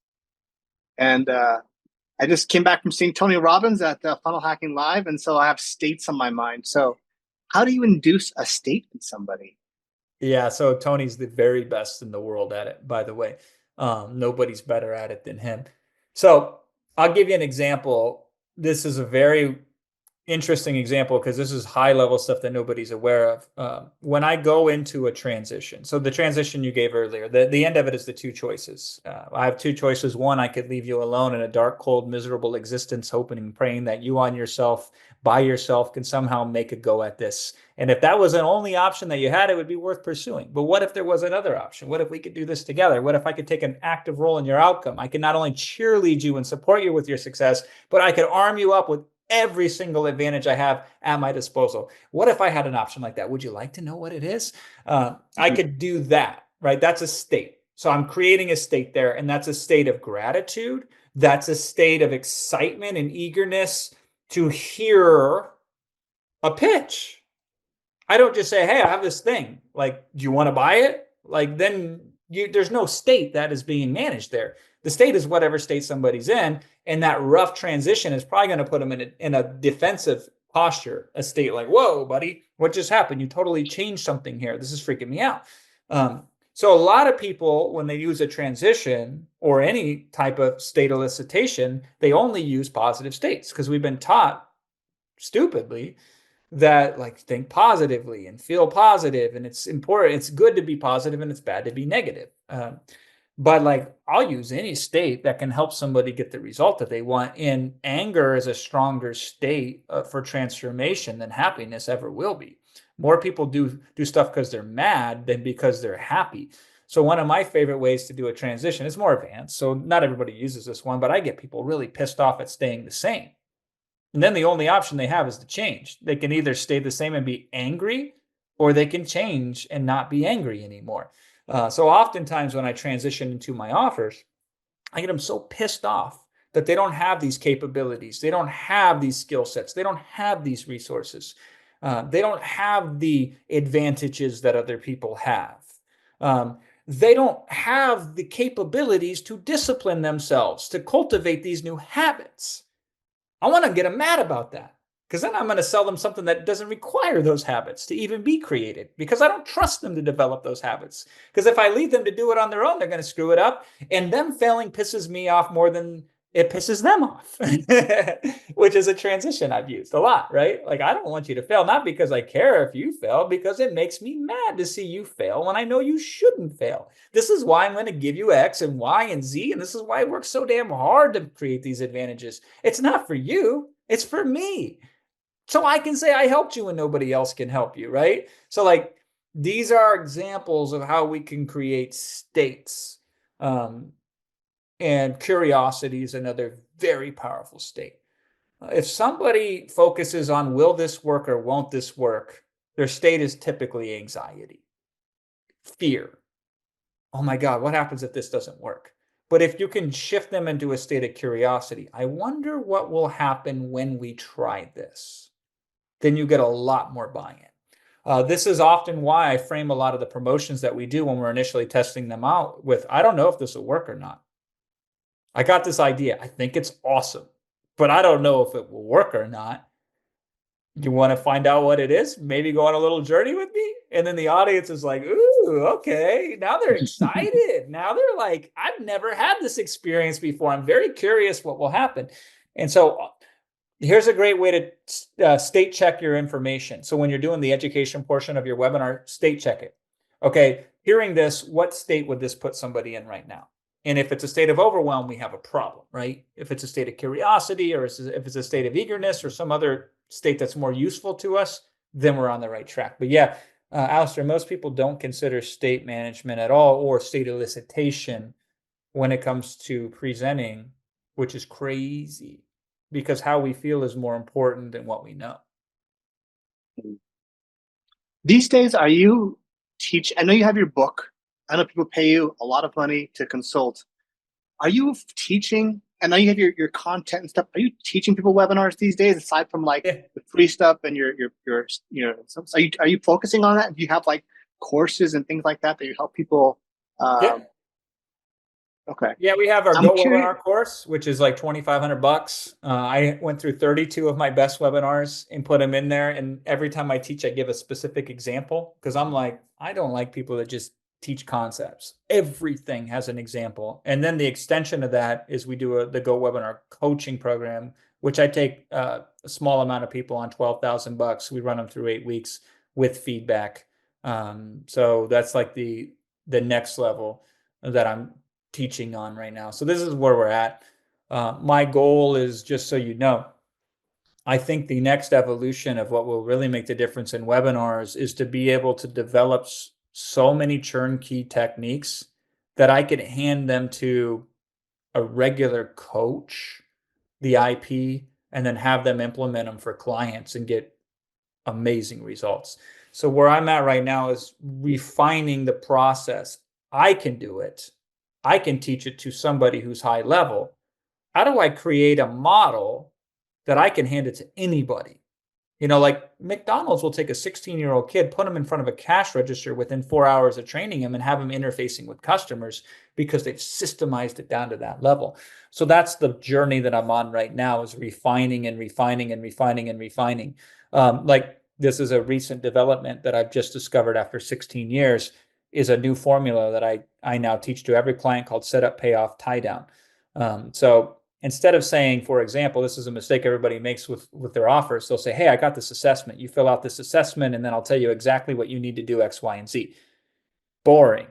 And I just came back from seeing Tony Robbins at Funnel Hacking Live, and so I have states on my mind. So, how do you induce a state in somebody? Yeah, so Tony's the very best in the world at it, by the way. Nobody's better at it than him. So I'll give you an example. This is a very interesting example because this is high level stuff that nobody's aware of. When I go into a transition, so the transition you gave earlier, the end of it is the 2 choices. I have 2 choices. One, I could leave you alone in a dark, cold, miserable existence, hoping and praying that you on yourself, by yourself, can somehow make a go at this. And if that was an only option that you had, it would be worth pursuing. But what if there was another option? What if we could do this together? What if I could take an active role in your outcome? I could not only cheerlead you and support you with your success, but I could arm you up with every single advantage I have at my disposal. What if I had an option like that? Would you like to know what it is? I could do that, right? That's a state. So I'm creating a state there, and that's a state of gratitude. That's a state of excitement and eagerness to hear a pitch. I don't just say, hey, I have this thing. Like, do you want to buy it? Like, then there's no state that is being managed there. The state is whatever state somebody's in. And that rough transition is probably going to put them in a defensive posture, a state like, whoa, buddy, what just happened? You totally changed something here. This is freaking me out. So a lot of people, when they use a transition or any type of state elicitation, they only use positive states because we've been taught stupidly that like think positively and feel positive, and it's important, it's good to be positive and it's bad to be negative. But like I'll use any state that can help somebody get the result that they want. And anger is a stronger state for transformation than happiness ever will be. More people do stuff because they're mad than because they're happy. So one of my favorite ways to do a transition is more advanced, so not everybody uses this one, but I get people really pissed off at staying the same. And then the only option they have is to change. They can either stay the same and be angry, or they can change and not be angry anymore. So oftentimes when I transition into my offers, I get them so pissed off that they don't have these capabilities. They don't have these skill sets. They don't have these resources. They don't have the advantages that other people have. They don't have the capabilities to discipline themselves, to cultivate these new habits. I want to get them mad about that because then I'm going to sell them something that doesn't require those habits to even be created because I don't trust them to develop those habits. Because if I leave them to do it on their own, they're going to screw it up. And them failing pisses me off more than it pisses them off, which is a transition I've used a lot, right? Like, I don't want you to fail, not because I care if you fail, because it makes me mad to see you fail when I know you shouldn't fail. This is why I'm going to give you X and Y and Z. And this is why I work so damn hard to create these advantages. It's not for you, it's for me. So I can say I helped you when nobody else can help you, right? So, like, these are examples of how we can create states. And curiosity is another very powerful state. If somebody focuses on will this work or won't this work, their state is typically anxiety, fear. Oh my God, what happens if this doesn't work? But if you can shift them into a state of curiosity, I wonder what will happen when we try this, then you get a lot more buy-in. This is often why I frame a lot of the promotions that we do when we're initially testing them out with, I don't know if this will work or not. I got this idea. I think it's awesome, but I don't know if it will work or not. You want to find out what it is? Maybe go on a little journey with me? And then the audience is like, ooh, okay. Now they're excited. Now they're like, I've never had this experience before. I'm very curious what will happen. And so here's a great way to state check your information. So when you're doing the education portion of your webinar, state check it. Okay, hearing this, what state would this put somebody in right now? And if it's a state of overwhelm, we have a problem, right? If it's a state of curiosity, or if it's a state of eagerness, or some other state that's more useful to us, then we're on the right track. But yeah, Alistair, most people don't consider state management at all, or state elicitation, when it comes to presenting, which is crazy because how we feel is more important than what we know. These days, are you teach? I know you have your book. I know people pay you a lot of money to consult. Are you teaching? I know you have your content and stuff. Are you teaching people webinars these days aside from like Yeah. the free stuff and your are you focusing on that? Do you have like courses and things like that that you help people? Yeah. Um, okay, Yeah, we have our I'm Go curious. Webinar course, which is like $2,500. I went through 32 of my best webinars and put them in there. And every time I teach, I give a specific example because I'm like, I don't like people that just teach concepts. Everything has an example. And then the extension of that is we do the Go Webinar coaching program, which I take a small amount of people on $12,000. We run them through 8 weeks with feedback. So that's like the next level that I'm teaching on right now. So this is where we're at. My goal is, just so you know, I think the next evolution of what will really make the difference in webinars is to be able to develop so many turnkey techniques that I could hand them to a regular coach, the IP, and then have them implement them for clients and get amazing results. So where I'm at right now is refining the process. I can do it. I can teach it to somebody who's high level. How do I create a model that I can hand it to anybody? Like McDonald's will take a 16-year-old kid, put him in front of a cash register within 4 hours of training him and have him interfacing with customers because they've systemized it down to that level. So that's the journey that I'm on right now, is refining and refining and refining and refining. Like this is a recent development that I've just discovered after 16 years, is a new formula that I now teach to every client called set up, payoff, tie down. So instead of saying, for example, this is a mistake everybody makes with their offers. They'll say, hey, I got this assessment. You fill out this assessment, and then I'll tell you exactly what you need to do, X, Y, and Z. Boring.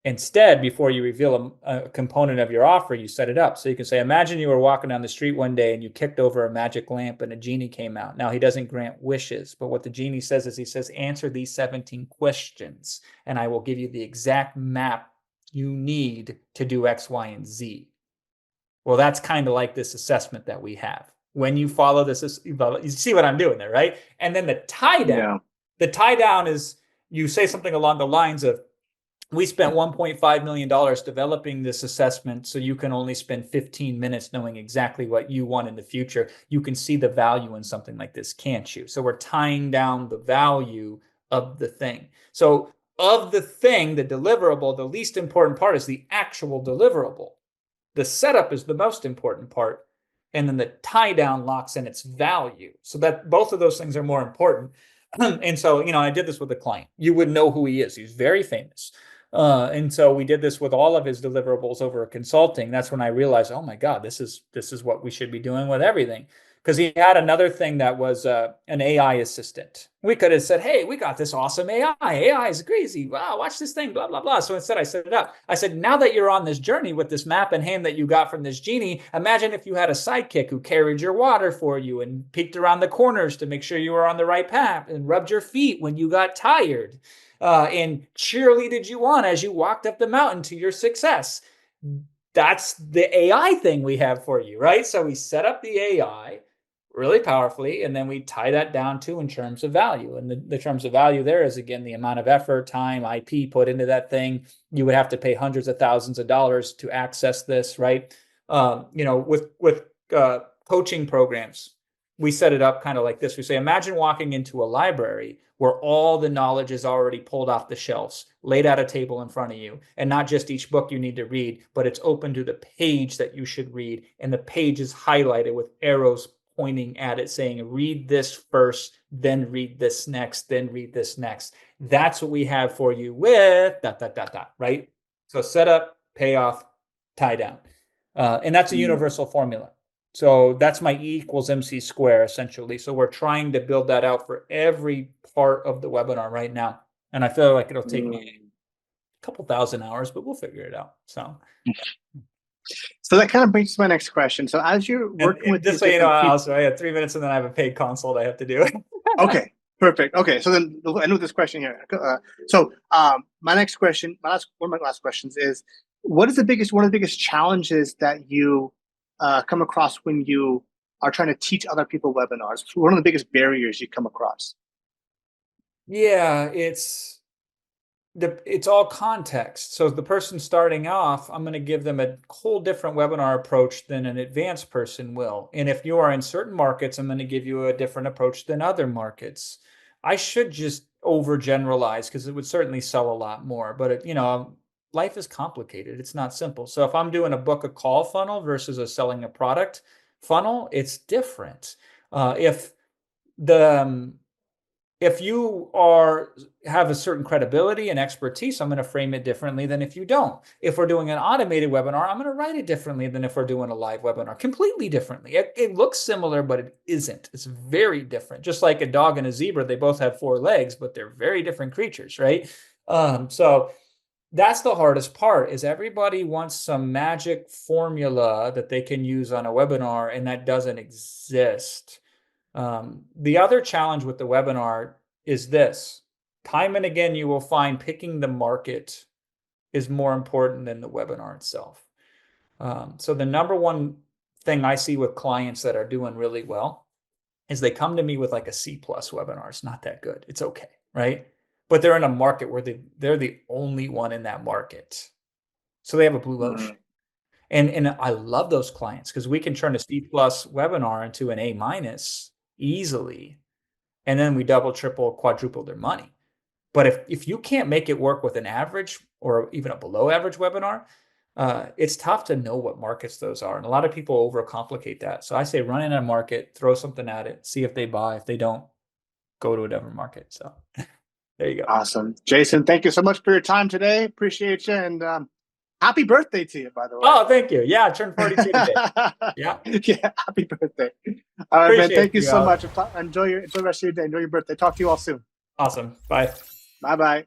Instead, before you reveal a component of your offer, you set it up. So you can say, imagine you were walking down the street one day and you kicked over a magic lamp and a genie came out. Now, he doesn't grant wishes, but what the genie says is, he says, answer these 17 questions, and I will give you the exact map you need to do X, Y, and Z. Well, that's kind of like this assessment that we have. When you follow this, you see what I'm doing there, right? And then the tie down. Yeah, The tie down is, you say something along the lines of, we spent $1.5 million developing this assessment, so you can only spend 15 minutes knowing exactly what you want in the future. You can see the value in something like this, can't you? So we're tying down the value of the thing. So of the thing, the deliverable, the least important part is the actual deliverable. The setup is the most important part, and then the tie down locks in its value. So that both of those things are more important. And so, I did this with a client. You would know who he is. He's very famous. And so we did this with all of his deliverables over a consulting. That's when I realized, oh my God, this is what we should be doing with everything. Because he had another thing that was an AI assistant. We could have said, hey, we got this awesome AI. AI is crazy. Wow, watch this thing, blah, blah, blah. So instead I set it up. I said, now that you're on this journey with this map in hand that you got from this genie, imagine if you had a sidekick who carried your water for you and peeked around the corners to make sure you were on the right path and rubbed your feet when you got tired and cheerleaded you on as you walked up the mountain to your success. That's the AI thing we have for you, right? So we set up the AI really powerfully, and then we tie that down to in terms of value. And the terms of value there is, again, the amount of effort, time, IP put into that thing. You would have to pay hundreds of thousands of dollars to access this, right? With coaching programs, we set it up kind of like this. We say, imagine walking into a library where all the knowledge is already pulled off the shelves, laid at a table in front of you, and not just each book you need to read, but it's open to the page that you should read. And the page is highlighted with arrows pointing at it saying, read this first, then read this next, then read this next. That's what we have for you with ... right? So setup, payoff, tie down. And that's a Mm. universal formula. So that's my E equals MC square, essentially. So we're trying to build that out for every part of the webinar right now. And I feel like it'll take me Mm. a couple thousand hours, but we'll figure it out. So, So that kind of brings to my next question. So as you're working and with these just so you know, different people, also I have 3 minutes and then I have a paid consult I have to do. okay, perfect. Okay, so then I end with this question here. My next question, one of my last questions is, what is one of the biggest challenges that you come across when you are trying to teach other people webinars? One of the biggest barriers you come across? Yeah, it's all context. So the person starting off, I'm going to give them a whole different webinar approach than an advanced person will. And if you are in certain markets, I'm going to give you a different approach than other markets. I should just overgeneralize because it would certainly sell a lot more. But life is complicated. It's not simple. So if I'm doing a book a call funnel versus a selling a product funnel, it's different. If the if you have a certain credibility and expertise, I'm going to frame it differently than if you don't. If we're doing an automated webinar, I'm going to write it differently than if we're doing a live webinar, completely differently. It looks similar, but it isn't. It's very different. Just like a dog and a zebra, they both have 4 legs, but they're very different creatures, right? So that's the hardest part, is everybody wants some magic formula that they can use on a webinar, and that doesn't exist. The other challenge with the webinar is this. Time and again, you will find picking the market is more important than the webinar itself. So the number one thing I see with clients that are doing really well is they come to me with like a C plus webinar. It's not that good. It's okay, right? But they're in a market where they're the only one in that market. So they have a blue ocean. Mm. And I love those clients because we can turn a C plus webinar into an A minus easily. And then we double, triple, quadruple their money. But if you can't make it work with an average or even a below average webinar, it's tough to know what markets those are. And a lot of people overcomplicate that. So I say run in a market, throw something at it, see if they buy. If they don't, go to a different market. So there you go. Awesome. Jason, thank you so much for your time today. Appreciate you. And happy birthday to you, by the way. Oh, thank you. Yeah, I turned 42 today. Yeah. Yeah, happy birthday. All right, man. Appreciate Thank you you, so Alex. much. Enjoy the rest of your day. Enjoy your birthday. Talk to you all soon. Awesome. Bye. Bye bye.